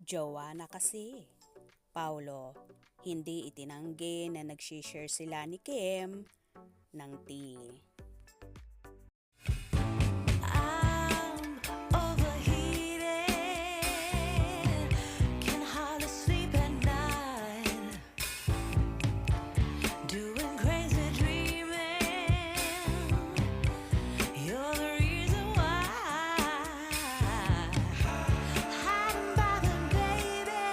Jowa na kasi. Paulo, hindi itinanggi na nagsishare sila ni Kim ng tea. I'm overheated, can hardly sleep at night, doing crazy dreaming. You're the reason why. Hiding by the baby.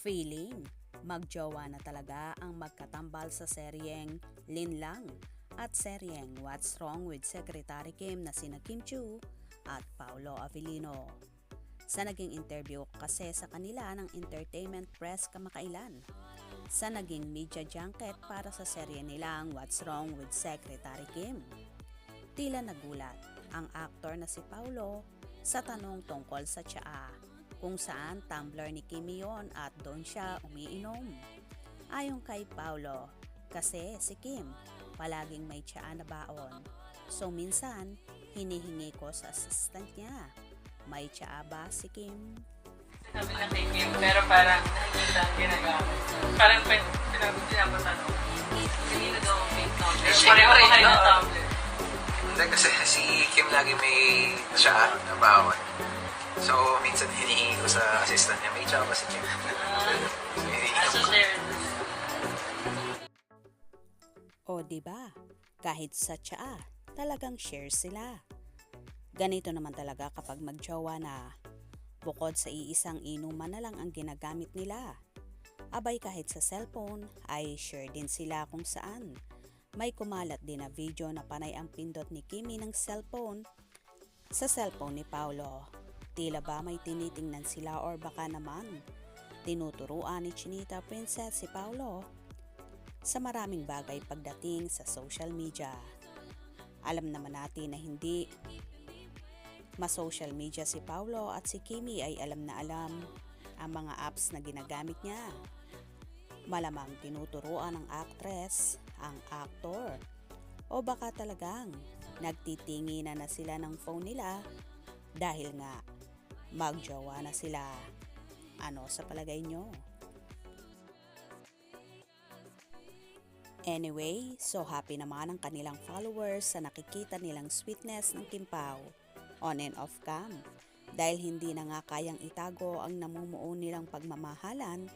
Feeling, magjowa na talaga ang magkatambal sa seryeng Linlang at seryeng What's Wrong with Secretary Kim na sina Kim Chiu at Paulo Avellino. Sa naging interview kasi sa kanila ng Entertainment Press kamakailan, sa naging media junket para sa serye nilang What's Wrong with Secretary Kim. Tila nagulat ang aktor na si Paulo sa tanong tungkol sa tsaa, kung saan tumbler ni Kimi yon at doon siya umiinom. Ayon kay Paulo, kasi si Kim palaging may tsaa na baon. So minsan, hinihingi ko sa assistant niya, may tsaa ba si Kim? Sabi na kay Kim, pero parang nakikita ang ginagamit. Parang pinapatanong. Hindi na daw ang fake tumbler. Pareho ba kayo ng tumbler? Hindi kasi si Kim lagi may siya na bawon. So, minsan hinihingi ko sa assistant niya, may siya ba si Kim? So, hinihingi So, ko. share. O diba, kahit sa tsaa, talagang share sila. Ganito naman talaga kapag magjowa na. Bukod sa iisang inuman na lang ang ginagamit nila. Abay kahit sa cellphone ay share din sila kung saan. May kumalat din na video na panay ang pindot ni Kimi ng cellphone sa cellphone ni Paulo. Tila ba may tinitingnan sila or baka naman tinuturuan ni Chinita Princess si Paulo sa maraming bagay pagdating sa social media. Alam naman natin na hindi ma-social media si Paulo at si Kimi ay alam na alam ang mga apps na ginagamit niya. Malamang tinuturuan ng actress ang actor o baka talagang nagtitinginan na sila ng phone nila dahil nga magjowa na sila. Ano sa palagay nyo? Anyway, so happy naman ang kanilang followers sa nakikita nilang sweetness ng Kim Pao on and off cam dahil hindi na nga kayang itago ang namumuo nilang pagmamahalan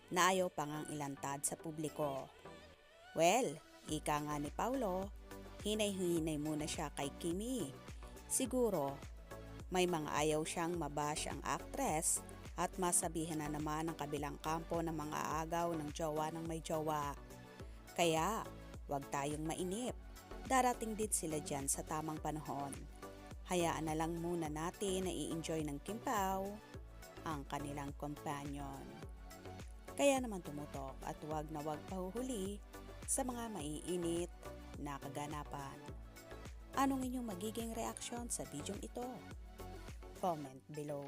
na ayaw pa ngang ilantad sa publiko. Well, ika nga ni Paulo, hinay-hinay muna siya kay Kimi. Siguro, may mga ayaw siyang mabash ang actress at masabihan na naman ang kabilang kampo ng mga agaw ng jowa ng may jowa. Kaya, wag tayong mainip. Darating din sila dyan sa tamang panahon. Hayaan na lang muna natin na i-enjoy ng Kim Pao ang kanilang companion. Kaya naman tumutok at wag na wag pahuhuli sa mga maiinit na kaganapan. Anong inyong magiging reaksyon sa bidyong ito? Comment below.